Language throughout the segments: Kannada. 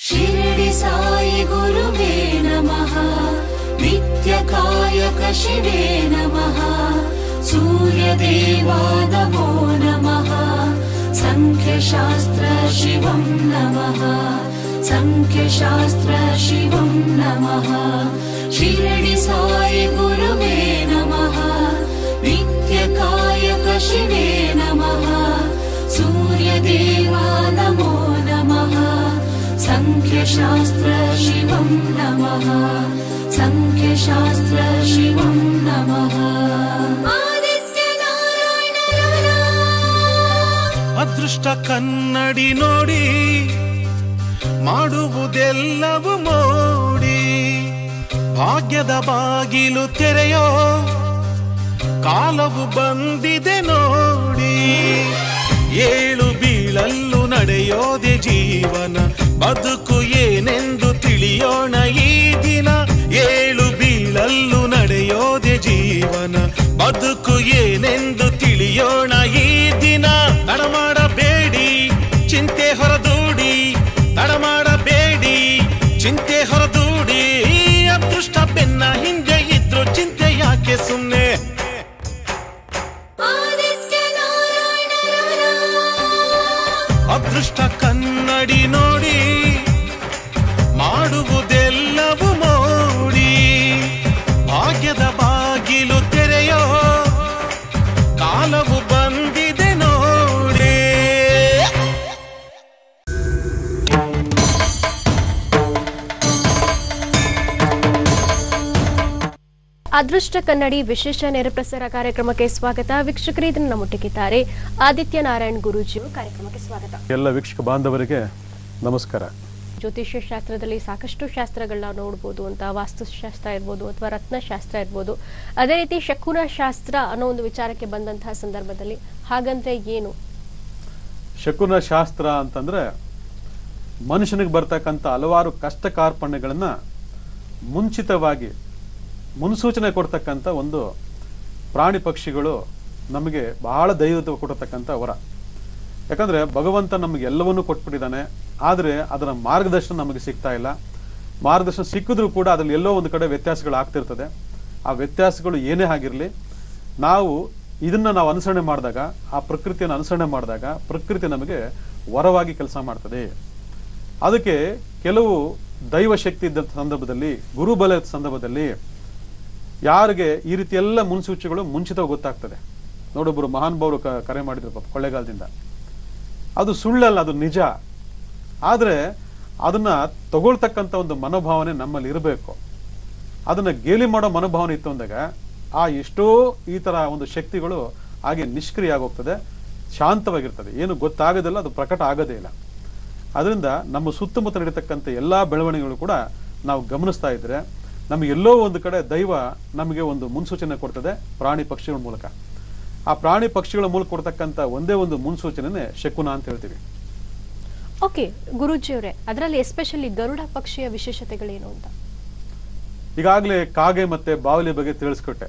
ಶಿರಡಿ ಸಾಯಿ ಗುರುವೇ ನಮಃ, ನಿತ್ಯಕಾಯಕ ಶಿವೇ ನಮಃ, ಸೂರ್ಯದೇವಾ ನಮೋ ನಮಃ, ಸಂಖ್ಯಶಾಸ್ತ್ರ ಶಿವಂ ನಮಃ, ಸಂಖ್ಯಶಾಸ್ತ್ರ ಶಿವಂ ನಮಃ. ಶಿರಡಿ ಸಾಯಿ ಗುರುವೇ ನಮಃ, ನಿತ್ಯಕಾಯಕ ಶಿವೇ ನಮಃ, ಸೂರ್ಯದೇವಾ ನಮೋ ನಮಃ, ಸಂಖ್ಯಶಾಸ್ತ್ರ ಶಿವಂ ನಮಃ, ಸಂಖ್ಯಶಾಸ್ತ್ರ ಶಿವಂ ನಮಃ. ಅದೃಷ್ಟ ಕನ್ನಡಿ ನೋಡಿ ಮಾಡುವುದೆಲ್ಲವೂ ಮೋಡಿ, ಭಾಗ್ಯದ ಬಾಗಿಲು ತೆರೆಯೋ ಕಾಲವು ಬಂದಿದೆ ನೋಡಿ. ಏಳು ಬೀಳಲ್ಲೂ ನಡೆಯೋದೆ ಜೀವನ, ಬದುಕು ಏನೆಂದು ತಿಳಿಯೋಣ ಈ ದಿನ. ಏಳು ಬೀಳಲ್ಲೂ ನಡೆಯೋದೆ ಜೀವನ, ಬದುಕು ಏನೆಂದು ತಿಳಿಯೋಣ ಈ ದಿನ. ತಡಮಾಡಬೇಡಿ ಚಿಂತೆ ಹೊರದೂಡಿ, ತಡಮಾಡಬೇಡಿ ಚಿಂತೆ ಹೊರದೂಡಿ. ಅದೃಷ್ಟ ಬೆನ್ನ ಹಿಂದೆ ಇದ್ರು ಚಿಂತೆ ಯಾಕೆ ಸುಮ್ಮನೆ. ಅದೃಷ್ಟ ಕನ್ನಡಿ ನೋಡಿ ಮಾಡುವುದೆಲ್ಲವೂ ಮೋಡಿ, ಭಾಗ್ಯದ ಬಾಗಿಲು ತೆರೆಯೋ ಕಾಲವು ಬಂದಿದೆ ನೋಡಿ. ಅದೃಷ್ಟ ಕನ್ನಡಿ ವಿಶೇಷ ನೇರಪ್ರಸಾರ ಕಾರ್ಯಕ್ರಮಕ್ಕೆ ಸ್ವಾಗತ. ವೀಕ್ಷಕರು ಇದನ್ನು ನಮ್ಮೊಟ್ಟಿಗಿದ್ದಾರೆ ಆದಿತ್ಯ ನಾರಾಯಣ್ ಗುರೂಜಿ. ಕಾರ್ಯಕ್ರಮಕ್ಕೆ ಸ್ವಾಗತ. ಎಲ್ಲ ವೀಕ್ಷಕ ಬಾಂಧವರಿಗೆ ನಮಸ್ಕಾರ. ಜ್ಯೋತಿಷ್ಯ ಶಾಸ್ತ್ರದಲ್ಲಿ ಸಾಕಷ್ಟು ಶಾಸ್ತ್ರಗಳನ್ನ ನೋಡ್ಬೋದು ಅಂತ, ವಾಸ್ತುಶಾಸ್ತ್ರ ಇರ್ಬೋದು ಅಥವಾ ರತ್ನಶಾಸ್ತ್ರ ಇರ್ಬೋದು. ಅದೇ ರೀತಿ ಶಕುನ ಶಾಸ್ತ್ರ ಅನ್ನೋ ಒಂದು ವಿಚಾರಕ್ಕೆ ಬಂದಂತಹ ಸಂದರ್ಭದಲ್ಲಿ ಹಾಗಂದ್ರೆ ಏನು? ಶಕುನ ಶಾಸ್ತ್ರ ಅಂತಂದ್ರೆ ಮನುಷ್ಯನಿಗೆ ಬರ್ತಕ್ಕಂಥ ಹಲವಾರು ಕಷ್ಟ ಕಾರ್ಪಣ್ಯಗಳನ್ನ ಮುಂಚಿತವಾಗಿ ಮುನ್ಸೂಚನೆ ಕೊಡ್ತಕ್ಕಂಥ ಒಂದು ಪ್ರಾಣಿ ಪಕ್ಷಿಗಳು ನಮಗೆ ಬಹಳ ದೈವತ್ವ ಕೊಡತಕ್ಕಂಥ ವರ. ಯಾಕಂದ್ರೆ ಭಗವಂತ ನಮಗೆ ಎಲ್ಲವನ್ನೂ ಕೊಟ್ಬಿಟ್ಟಿದ್ದಾನೆ, ಆದರೆ ಅದರ ಮಾರ್ಗದರ್ಶನ ನಮಗೆ ಸಿಗ್ತಾ ಇಲ್ಲ. ಮಾರ್ಗದರ್ಶನ ಸಿಕ್ಕಿದ್ರೂ ಕೂಡ ಅದರಲ್ಲಿ ಎಲ್ಲೋ ಒಂದು ಕಡೆ ವ್ಯತ್ಯಾಸಗಳು ಆಗ್ತಿರ್ತದೆ. ಆ ವ್ಯತ್ಯಾಸಗಳು ಏನೇ ಆಗಿರಲಿ, ಇದನ್ನ ನಾವು ಅನುಸರಣೆ ಮಾಡಿದಾಗ, ಆ ಪ್ರಕೃತಿಯನ್ನು ಅನುಸರಣೆ ಮಾಡಿದಾಗ ಪ್ರಕೃತಿ ನಮಗೆ ವರವಾಗಿ ಕೆಲಸ ಮಾಡ್ತದೆ. ಅದಕ್ಕೆ ಕೆಲವು ದೈವ ಶಕ್ತಿ ಇದ್ದ ಸಂದರ್ಭದಲ್ಲಿ, ಗುರುಬಲ ಸಂದರ್ಭದಲ್ಲಿ ಯಾರಿಗೆ ಈ ರೀತಿ ಎಲ್ಲ ಮುನ್ಸೂಚನೆಗಳು ಮುಂಚಿತವಾಗಿ ಗೊತ್ತಾಗ್ತದೆ. ನೋಡೊಬ್ಬರು ಮಹಾನುಭಾವರು ಕರೆ ಮಾಡಿದ್ರು ಪಾಪ ಕೊಳ್ಳೇಗಾಲದಿಂದ. ಅದು ಸುಳ್ಳಲ್ಲ, ಅದು ನಿಜ. ಆದ್ರೆ ಅದನ್ನ ತಗೊಳ್ತಕ್ಕಂಥ ಒಂದು ಮನೋಭಾವನೆ ನಮ್ಮಲ್ಲಿ ಇರಬೇಕು. ಅದನ್ನ ಗೇಲಿ ಮಾಡೋ ಮನೋಭಾವನೆ ಇತ್ತು ಅಂದಾಗ ಆ ಎಷ್ಟೋ ಈ ತರ ಒಂದು ಶಕ್ತಿಗಳು ಹಾಗೆ ನಿಷ್ಕ್ರಿಯ ಆಗೋಗ್ತದೆ, ಶಾಂತವಾಗಿರ್ತದೆ, ಏನು ಗೊತ್ತಾಗೋದಿಲ್ಲ, ಅದು ಪ್ರಕಟ ಆಗೋದೇ ಇಲ್ಲ. ಅದರಿಂದ ನಮ್ಮ ಸುತ್ತಮುತ್ತ ನಡೀತಕ್ಕಂಥ ಎಲ್ಲಾ ಬೆಳವಣಿಗೆಗಳು ಕೂಡ ನಾವು ಗಮನಿಸ್ತಾ ಇದ್ರೆ ನಮಗೆ ಎಲ್ಲೋ ಒಂದು ಕಡೆ ದೈವ ನಮಗೆ ಒಂದು ಮುನ್ಸೂಚನೆ ಕೊಡ್ತದೆ ಪ್ರಾಣಿ ಪಕ್ಷಿಗಳ ಮೂಲಕ. ಆ ಪ್ರಾಣಿ ಪಕ್ಷಿಗಳ ಮೂಲಕ ಕೊಡ್ತಕ್ಕಂಥ ಒಂದೇ ಒಂದು ಮುನ್ಸೂಚನೆ ಶಕುನ ಅಂತ ಹೇಳ್ತೀವಿ. ಓಕೆ ಗುರೂಜಿ ಅವರೇ, ಅದರಲ್ಲಿ ಎಸ್ಪೆಷಲಿ ಗರುಡ ಪಕ್ಷಿಯ ವಿಶೇಷತೆಗಳೇನು ಅಂತ? ಈಗಾಗಲೇ ಕಾಗೆ ಮತ್ತೆ ಬಾವಲಿ ಬಗ್ಗೆ ತಿಳಿಸ್ಕೊಟ್ಟೆ.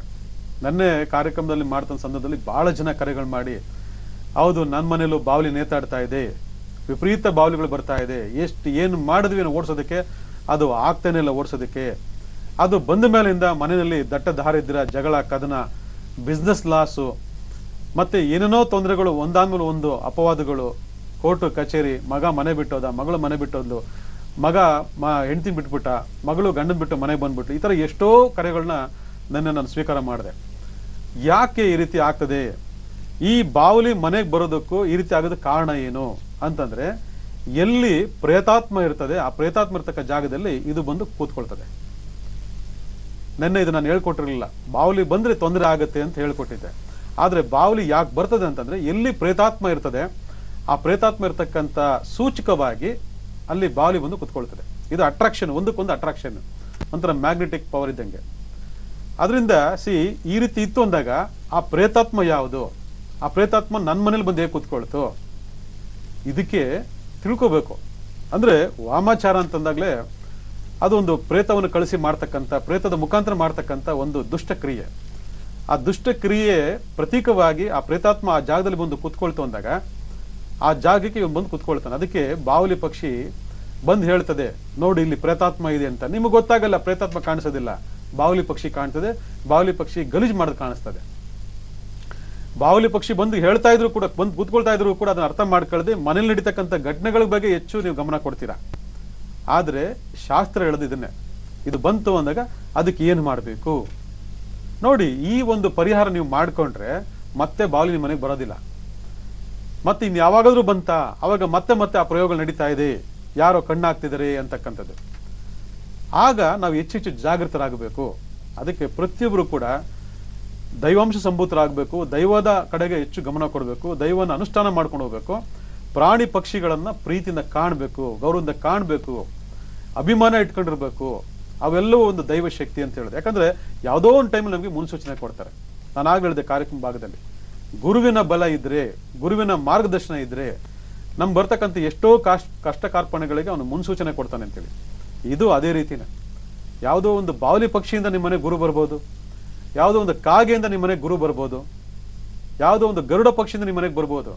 ನನ್ನೇ ಕಾರ್ಯಕ್ರಮದಲ್ಲಿ ಮಾಡ್ತಂತ ಸಂದರ್ಭದಲ್ಲಿ ಬಹಳ ಜನ ಕರೆಗಳು ಮಾಡಿ, ಹೌದು ನನ್ನ ಮನೇಲೂ ಬಾವಲಿ ನೇತಾಡ್ತಾ ಇದೆ, ವಿಪರೀತ ಬಾವಲಿಗಳು ಬರ್ತಾ ಇದೆ, ಏನು ಮಾಡಿದ್ವಿ ಓಡಿಸೋದಕ್ಕೆ, ಅದು ಆಗ್ತಾನೆ ಇಲ್ಲ ಓಡಿಸೋದಕ್ಕೆ. ಅದು ಬಂದ ಮೇಲಿಂದ ಮನೆಯಲ್ಲಿ ದಟ್ಟ ದಾರಿದ್ರ್ಯ, ಜಗಳ, ಕದನ, ಬಿಸ್ನೆಸ್ ಲಾಸು, ಮತ್ತೆ ಏನೇನೋ ತೊಂದರೆಗಳು, ಒಂದಾದ್ಮೇಲೆ ಒಂದು ಅಪವಾದಗಳು, ಕೋರ್ಟು ಕಚೇರಿ, ಮಗ ಮನೆ ಬಿಟ್ಟೋದ, ಮಗಳು ಮನೆ ಬಿಟ್ಟೋದ್ಲು, ಮಗ ಹೆಂಡತಿ ಬಿಟ್ಬಿಟ್ಟ, ಮಗಳು ಗಂಡನ್ ಬಿಟ್ಟು ಮನೆಗೆ ಬಂದ್ಬಿಟ್ಟು, ಈ ತರ ಎಷ್ಟೋ ಕರೆಗಳನ್ನ ನಾನು ಸ್ವೀಕಾರ ಮಾಡಿದೆ. ಯಾಕೆ ಈ ರೀತಿ ಆಗ್ತದೆ, ಈ ಬಾವಲಿ ಮನೆಗೆ ಬರೋದಕ್ಕೂ ಈ ರೀತಿ ಆಗೋದಕ್ಕೆ ಕಾರಣ ಏನು ಅಂತಂದ್ರೆ, ಎಲ್ಲಿ ಪ್ರೇತಾತ್ಮ ಇರ್ತದೆ ಆ ಪ್ರೇತಾತ್ಮ ಇರ್ತಕ್ಕ ಜಾಗದಲ್ಲಿ ಇದು ಬಂದು ಕೂತ್ಕೊಳ್ತದೆ. ನೆನ್ನೆ ಇದು ನಾನು ಹೇಳ್ಕೊಟ್ಟಿರ್ಲಿಲ್ಲ, ಬಾವಲಿ ಬಂದ್ರೆ ತೊಂದರೆ ಆಗುತ್ತೆ ಅಂತ ಹೇಳ್ಕೊಟ್ಟಿದ್ದೆ. ಆದ್ರೆ ಬಾವಲಿ ಯಾಕೆ ಬರ್ತದೆ ಅಂತಂದ್ರೆ, ಎಲ್ಲಿ ಪ್ರೇತಾತ್ಮ ಇರ್ತದೆ ಆ ಪ್ರೇತಾತ್ಮ ಇರ್ತಕ್ಕಂಥ ಸೂಚಕವಾಗಿ ಅಲ್ಲಿ ಬಾವಲಿ ಬಂದು ಕುತ್ಕೊಳ್ತದೆ. ಇದು ಅಟ್ರಾಕ್ಷನ್, ಒಂದಕ್ಕೊಂದು ಅಟ್ರಾಕ್ಷನ್, ಒಂಥರ ಮ್ಯಾಗ್ನೆಟಿಕ್ ಪವರ್ ಇದ್ದಂಗೆ. ಅದರಿಂದ ಈ ರೀತಿ ಇತ್ತು ಅಂದಾಗ ಆ ಪ್ರೇತಾತ್ಮ ಯಾವುದು, ಆ ಪ್ರೇತಾತ್ಮ ನನ್ನ ಮನೇಲಿ ಬಂದು ಹೇಗೆ ಕುತ್ಕೊಳ್ತು, ಇದಕ್ಕೆ ತಿಳ್ಕೋಬೇಕು. ಅಂದ್ರೆ ವಾಮಾಚಾರ ಅಂತಂದಾಗ್ಲೇ ಅದೊಂದು ಪ್ರೇತವನ್ನು ಕಳಿಸಿ ಮಾಡ್ತಕ್ಕಂಥ, ಪ್ರೇತದ ಮುಖಾಂತರ ಮಾಡ್ತಕ್ಕಂಥ ಒಂದು ದುಷ್ಟಕ್ರಿಯೆ. ಆ ದುಷ್ಟಕ್ರಿಯೆ ಪ್ರತೀಕವಾಗಿ ಆ ಪ್ರೇತಾತ್ಮ ಆ ಜಾಗದಲ್ಲಿ ಬಂದು ಕುತ್ಕೊಳ್ತು ಅಂದಾಗ ಆ ಜಾಗಕ್ಕೆ ಇವನು ಬಂದು ಕುತ್ಕೊಳ್ತಾನೆ. ಅದಕ್ಕೆ ಬಾವಲಿ ಪಕ್ಷಿ ಬಂದು ಹೇಳ್ತದೆ, ನೋಡಿ ಇಲ್ಲಿ ಪ್ರೇತಾತ್ಮ ಇದೆ ಅಂತ. ನಿಮಗೆ ಗೊತ್ತಾಗಲ್ಲ, ಪ್ರೇತಾತ್ಮ ಕಾಣಿಸೋದಿಲ್ಲ, ಬಾವಲಿ ಪಕ್ಷಿ ಕಾಣ್ತದೆ. ಬಾವಲಿ ಪಕ್ಷಿ ಗಲೀಜು ಮಾಡೋದು ಕಾಣಿಸ್ತದೆ. ಬಾವಲಿ ಪಕ್ಷಿ ಬಂದು ಹೇಳ್ತಾ ಇದ್ರು ಕೂಡ, ಬಂದು ಕೂತ್ಕೊಳ್ತಾ ಇದ್ರು ಕೂಡ ಅದನ್ನ ಅರ್ಥ ಮಾಡ್ಕೊಳ್ಳದೆ ಮನೇಲಿ ನಡೀತಕ್ಕಂಥ ಘಟನೆಗಳ ಬಗ್ಗೆ ಹೆಚ್ಚು ನೀವು ಗಮನ ಕೊಡ್ತೀರಾ. ಆದ್ರೆ ಶಾಸ್ತ್ರ ಹೇಳೋದು ಇದನ್ನೇ, ಇದು ಬಂತು ಅಂದಾಗ ಅದಕ್ಕೆ ಏನು ಮಾಡಬೇಕು ನೋಡಿ. ಈ ಒಂದು ಪರಿಹಾರ ನೀವು ಮಾಡ್ಕೊಂಡ್ರೆ ಮತ್ತೆ ಬಾವಲಿ ನಿಮ್ಮ ಮನೆಗೆ ಬರೋದಿಲ್ಲ. ಮತ್ತೆ ಇನ್ ಯಾವಾಗಾದ್ರೂ ಬಂತ ಅವಾಗ ಮತ್ತೆ ಮತ್ತೆ ಆ ಪ್ರಯೋಗಗಳು ನಡೀತಾ ಇದೆ, ಯಾರೋ ಕಣ್ಣಾಗ್ತಿದ್ದಾರೆ ಅಂತಕ್ಕಂಥದ್ದು. ಆಗ ನಾವು ಹೆಚ್ಚು ಜಾಗೃತರಾಗಬೇಕು. ಅದಕ್ಕೆ ಪ್ರತಿಯೊಬ್ಬರು ಕೂಡ ದೈವಾಂಶ ಸಂಭೂತರಾಗಬೇಕು, ದೈವದ ಕಡೆಗೆ ಹೆಚ್ಚು ಗಮನ ಕೊಡಬೇಕು, ದೈವನ ಅನುಷ್ಠಾನ ಮಾಡ್ಕೊಂಡು ಹೋಗ್ಬೇಕು. ಪ್ರಾಣಿ ಪಕ್ಷಿಗಳನ್ನ ಪ್ರೀತಿಯಿಂದ ಕಾಣಬೇಕು, ಗೌರವದಿಂದ ಕಾಣಬೇಕು, ಅಭಿಮಾನ ಇಟ್ಕೊಂಡಿರ್ಬೇಕು. ಅವೆಲ್ಲವೂ ಒಂದು ದೈವ ಶಕ್ತಿ ಅಂತ ಹೇಳಿದೆ. ಯಾಕಂದ್ರೆ ಯಾವುದೋ ಒಂದು ಟೈಮಲ್ಲಿ ನಮಗೆ ಮುನ್ಸೂಚನೆ ಕೊಡ್ತಾರೆ. ನಾನು ಆಗ ಹೇಳಿದೆ ಕಾರ್ಯಕ್ರಮ ಭಾಗದಲ್ಲಿ, ಗುರುವಿನ ಬಲ ಇದ್ರೆ, ಗುರುವಿನ ಮಾರ್ಗದರ್ಶನ ಇದ್ರೆ ನಮ್ಗೆ ಬರ್ತಕ್ಕಂಥ ಎಷ್ಟೋ ಕಷ್ಟ ಕಾರ್ಪಣ್ಯಗಳಿಗೆ ಅವನು ಮುನ್ಸೂಚನೆ ಕೊಡ್ತಾನೆ ಅಂತೇಳಿ. ಇದು ಅದೇ ರೀತಿನೇ. ಯಾವುದೋ ಒಂದು ಬಾವಲಿ ಪಕ್ಷಿಯಿಂದ ನಿಮ್ಮ ಮನೆಗೆ ಗುರು ಬರ್ಬೋದು, ಯಾವುದೋ ಒಂದು ಕಾಗೆಯಿಂದ ನಿಮ್ಮ ಮನೆಗೆ ಗುರು ಬರ್ಬೋದು, ಯಾವುದೋ ಒಂದು ಗರುಡ ಪಕ್ಷಿಯಿಂದ ನಿಮ್ಮ ಮನೆಗೆ ಬರ್ಬೋದು.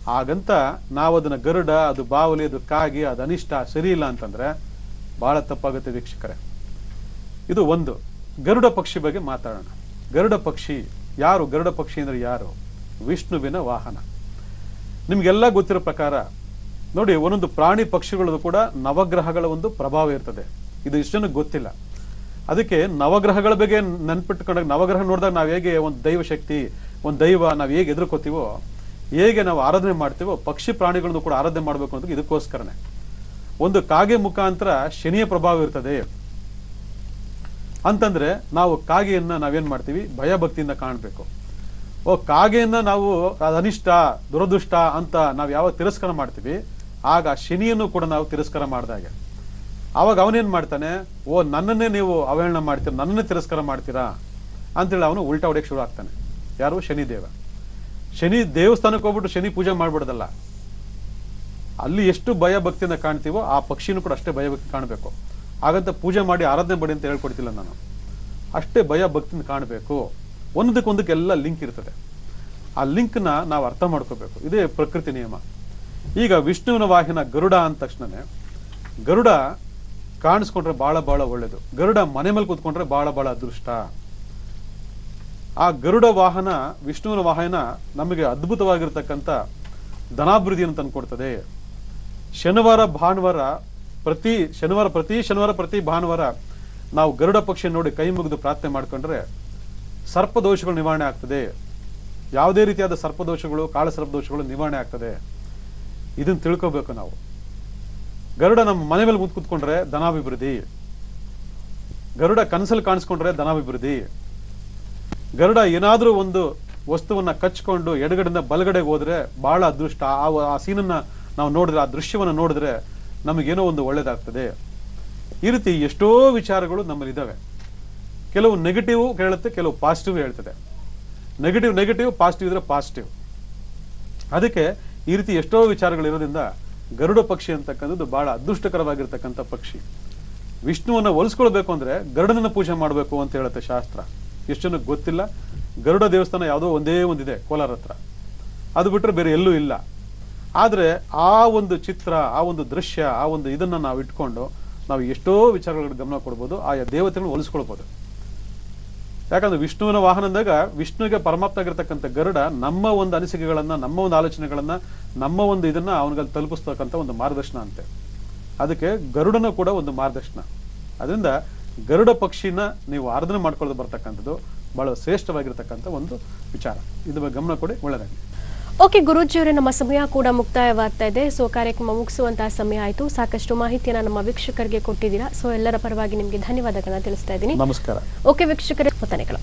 ಹಾಗಂತ ನಾವು ಅದನ್ನ ಗರುಡ, ಅದು ಬಾವಲಿ, ಅದು ಕಾಗೆ, ಅದು ಅನಿಷ್ಟ, ಸರಿ ಇಲ್ಲ ಅಂತಂದ್ರೆ ಬಹಳ ತಪ್ಪಾಗುತ್ತೆ ವೀಕ್ಷಕರೇ. ಇದು ಒಂದು. ಗರುಡ ಪಕ್ಷಿ ಬಗ್ಗೆ ಮಾತಾಡೋಣ. ಗರುಡ ಪಕ್ಷಿ ಯಾರು? ಗರುಡ ಪಕ್ಷಿ ಅಂದ್ರೆ ಯಾರು? ವಿಷ್ಣುವಿನ ವಾಹನ. ನಿಮ್ಗೆಲ್ಲ ಗೊತ್ತಿರೋ ಪ್ರಕಾರ ನೋಡಿ, ಒಂದೊಂದು ಪ್ರಾಣಿ ಪಕ್ಷಿಗಳದ್ದು ಕೂಡ ನವಗ್ರಹಗಳ ಒಂದು ಪ್ರಭಾವ ಇರ್ತದೆ. ಇದು ಇಷ್ಟನ್ನು ಗೊತ್ತಿಲ್ಲ. ಅದಕ್ಕೆ ನವಗ್ರಹಗಳ ಬಗ್ಗೆ ನೆನ್ಪಿಟ್ಕೊಂಡಾಗ, ನವಗ್ರಹ ನೋಡಿದಾಗ ನಾವು ಹೇಗೆ ಒಂದು ದೈವ ಶಕ್ತಿ, ಒಂದು ದೈವ ನಾವು ಹೇಗೆ ಎದುರ್ಕೋತೀವೋ, ಹೇಗೆ ನಾವು ಆರಾಧನೆ ಮಾಡ್ತೀವೋ, ಪಕ್ಷಿ ಪ್ರಾಣಿಗಳನ್ನು ಕೂಡ ಆರಾಧನೆ ಮಾಡಬೇಕು ಅಂತ ಇದಕ್ಕೋಸ್ಕರನೇ. ಒಂದು ಕಾಗೆ ಮುಖಾಂತರ ಶನಿಯ ಪ್ರಭಾವ ಇರ್ತದೆ ಅಂತಂದ್ರೆ ನಾವು ಕಾಗೆಯನ್ನ ನಾವೇನ್ ಮಾಡ್ತೀವಿ? ಭಯಭಕ್ತಿಯಿಂದ ಕಾಣಬೇಕು. ಕಾಗೆಯನ್ನ ನಾವು ಅನಿಷ್ಟ, ದುರದೃಷ್ಟ ಅಂತ ನಾವು ಯಾವಾಗ ತಿರಸ್ಕಾರ ಮಾಡ್ತೀವಿ, ಆಗ ಶನಿಯನ್ನು ಕೂಡ ನಾವು ತಿರಸ್ಕಾರ ಮಾಡಿದಾಗೆ. ಆವಾಗ ಅವನೇನ್ ಮಾಡ್ತಾನೆ? ನನ್ನನ್ನೇ ನೀವು ಅವಹೇಳನ ಮಾಡ್ತೀರಾ, ನನ್ನನ್ನೇ ತಿರಸ್ಕಾರ ಮಾಡ್ತೀರಾ ಅಂತೇಳಿ ಅವನು ಉಲ್ಟಾ ಹೊಡೆಯಕ್ಕೆ ಶುರು ಆಗ್ತಾನೆ. ಯಾರು? ಶನಿದೇವ. ಶನಿ ದೇವಸ್ಥಾನಕ್ಕೆ ಹೋಗ್ಬಿಟ್ಟು ಶನಿ ಪೂಜೆ ಮಾಡ್ಬಿಡೋದಲ್ಲ. ಅಲ್ಲಿ ಎಷ್ಟು ಭಯ ಭಕ್ತಿಯಿಂದ ಕಾಣ್ತೀವೋ ಆ ಪಕ್ಷಿನೂ ಕೂಡ ಅಷ್ಟೇ ಭಯಭಕ್ತಿ ಕಾಣಬೇಕು. ಹಾಗಂತ ಪೂಜೆ ಮಾಡಿ ಆರಾಧನೆ ಮಾಡಿ ಅಂತ ಹೇಳ್ಕೊಡ್ತಿಲ್ಲ ನಾನು. ಅಷ್ಟೇ ಭಯ ಭಕ್ತಿಯಿಂದ ಕಾಣಬೇಕು. ಒಂದಕ್ಕೊಂದಕ್ಕೆಲ್ಲ ಲಿಂಕ್ ಇರ್ತದೆ. ಆ ಲಿಂಕ್ನ ನಾವು ಅರ್ಥ ಮಾಡ್ಕೋಬೇಕು. ಇದೇ ಪ್ರಕೃತಿ ನಿಯಮ. ಈಗ ವಿಷ್ಣುವಿನ ವಾಹನ ಗರುಡ ಅಂದ ತಕ್ಷಣನೇ, ಗರುಡ ಕಾಣಿಸ್ಕೊಂಡ್ರೆ ಬಹಳ ಬಹಳ ಒಳ್ಳೇದು. ಗರುಡ ಮನೆ ಮೇಲೆ ಕೂತ್ಕೊಂಡ್ರೆ ಬಹಳ ಬಹಳ ಅದೃಷ್ಟ. ಆ ಗರುಡ ವಾಹನ, ವಿಷ್ಣುವಿನ ವಾಹನ ನಮಗೆ ಅದ್ಭುತವಾಗಿರ್ತಕ್ಕಂಥ ಧನಾಭಿವೃದ್ಧಿಯನ್ನು ತಂದುಕೊಡ್ತದೆ. ಪ್ರತಿ ಭಾನುವಾರ ನಾವು ಗರುಡ ಪಕ್ಷಿ ನೋಡಿ ಕೈ ಮುಗಿದು ಪ್ರಾರ್ಥನೆ ಮಾಡ್ಕೊಂಡ್ರೆ ಸರ್ಪದೋಷಗಳು ನಿವಾರಣೆ ಆಗ್ತದೆ. ಯಾವುದೇ ರೀತಿಯಾದ ಸರ್ಪದೋಷಗಳು, ಕಾಳ ಸರ್ಪದೋಷಗಳು ನಿವಾರಣೆ ಆಗ್ತದೆ. ಇದನ್ನ ತಿಳ್ಕೋಬೇಕು ನಾವು. ಗರುಡ ನಮ್ಮ ಮನೆ ಮೇಲೆ ಕೂತ್ಕೊಂಡ್ರೆ ಧನಾಭಿವೃದ್ಧಿ. ಗರುಡ ಕನಸಲ್ಲಿ ಕಾಣಿಸ್ಕೊಂಡ್ರೆ ಧನಾಭಿವೃದ್ಧಿ. ಗರುಡ ಏನಾದ್ರೂ ಒಂದು ವಸ್ತುವನ್ನ ಕಚ್ಕೊಂಡು ಎಡಗಡೆಯಿಂದ ಬಲಗಡೆಗೆ ಹೋದ್ರೆ ಬಹಳ ಅದೃಷ್ಟ. ಆ ಸೀನನ್ನ ನಾವು ನೋಡಿದ್ರೆ, ಆ ದೃಶ್ಯವನ್ನ ನೋಡಿದ್ರೆ ನಮಗೇನೋ ಒಂದು ಒಳ್ಳೇದಾಗ್ತದೆ. ಈ ರೀತಿ ಎಷ್ಟೋ ವಿಚಾರಗಳು ನಮ್ಮಲ್ಲಿ ಇದಾವೆ. ಕೆಲವು ನೆಗೆಟಿವ್ ಹೇಳುತ್ತೆ, ಕೆಲವು ಪಾಸಿಟಿವ್ ಹೇಳ್ತದೆ. ನೆಗೆಟಿವ್, ಪಾಸಿಟಿವ್ ಇದ್ರೆ ಪಾಸಿಟಿವ್. ಅದಕ್ಕೆ ಈ ರೀತಿ ಎಷ್ಟೋ ವಿಚಾರಗಳಿರೋದ್ರಿಂದ ಗರುಡ ಪಕ್ಷಿ ಅಂತಕ್ಕಂಥದ್ದು ಬಹಳ ಅದೃಷ್ಟಕರವಾಗಿರ್ತಕ್ಕಂಥ ಪಕ್ಷಿ. ವಿಷ್ಣುವನ್ನ ಒಲಿಸ್ಕೊಳ್ಬೇಕು ಅಂದ್ರೆ ಗರುಡನನ್ನ ಪೂಜೆ ಮಾಡಬೇಕು ಅಂತ ಹೇಳುತ್ತೆ ಶಾಸ್ತ್ರ. ಎಷ್ಟು ಜನಕ್ಕೆ ಗೊತ್ತಿಲ್ಲ. ಗರುಡ ದೇವಸ್ಥಾನ ಯಾವುದೋ ಒಂದೇ ಒಂದಿದೆ ಕೋಲಾರ ಹತ್ರ, ಅದು ಬಿಟ್ಟರೆ ಬೇರೆ ಎಲ್ಲೂ ಇಲ್ಲ. ಆದ್ರೆ ಆ ಒಂದು ಚಿತ್ರ, ಆ ಒಂದು ದೃಶ್ಯ, ಆ ಒಂದು ಇದನ್ನ ನಾವು ಇಟ್ಕೊಂಡು ನಾವು ಎಷ್ಟೋ ವಿಚಾರಗಳಿಗೆ ಗಮನ ಕೊಡ್ಬೋದು. ಆಯಾ ದೇವತೆಗಳನ್ನು ಹೋಲಿಸ್ಕೊಳ್ಬೋದು. ಯಾಕಂದ್ರೆ ವಿಷ್ಣುವಿನ ವಾಹನ ಅಂದಾಗ ವಿಷ್ಣುವಿಗೆ ಪರಮಾಪ್ತ ಆಗಿರ್ತಕ್ಕಂಥ ಗರುಡ ನಮ್ಮ ಒಂದು ಅನಿಸಿಕೆಗಳನ್ನ, ನಮ್ಮ ಒಂದು ಆಲೋಚನೆಗಳನ್ನ, ನಮ್ಮ ಒಂದು ಇದನ್ನ ಅವನಿಗೆ ತಲುಪಿಸ್ತಕ್ಕಂಥ ಒಂದು ಮಾರ್ಗದರ್ಶನ ಅಂತೆ. ಅದಕ್ಕೆ ಗರುಡನ ಕೂಡ ಒಂದು ಮಾರ್ಗದರ್ಶನ. ಅದರಿಂದ ಗರುಡ ಪಕ್ಷಿನ ನೀವು ಆರಾಧನೆ ಮಾಡ್ಕೊಳ್ಳೋದು ಬರ್ತಕ್ಕಂಥದ್ದು ಬಹಳ ಶ್ರೇಷ್ಠವಾಗಿರ್ತಕ್ಕಂಥ ಒಂದು ವಿಚಾರ. ಇದ್ರ ಬಗ್ಗೆ ಗಮನ ಕೊಡಿ, ಒಳ್ಳೆಯದಾಗಲಿ. ಓಕೆ ಗುರೂಜಿಯವರೇ, ನಮ್ಮ ಸಮಯ ಕೂಡ ಮುಕ್ತಾಯವಾಗ್ತಾ ಇದೆ. ಸೊ ಕಾರ್ಯಕ್ರಮ ಮುಗಿಸುವಂತಹ ಸಮಯ ಆಯಿತು. ಸಾಕಷ್ಟು ಮಾಹಿತಿಯನ್ನು ನಮ್ಮ ವೀಕ್ಷಕರಿಗೆ ಕೊಟ್ಟಿದ್ದೀರಾ. ಸೊ ಎಲ್ಲರ ಪರವಾಗಿ ನಿಮಗೆ ಧನ್ಯವಾದಗಳನ್ನ ತಿಳಿಸ್ತಾ ಇದ್ದೀನಿ. ನಮಸ್ಕಾರ. ಓಕೆ ವೀಕ್ಷಕರೇ, ವಂದನೆಗಳು.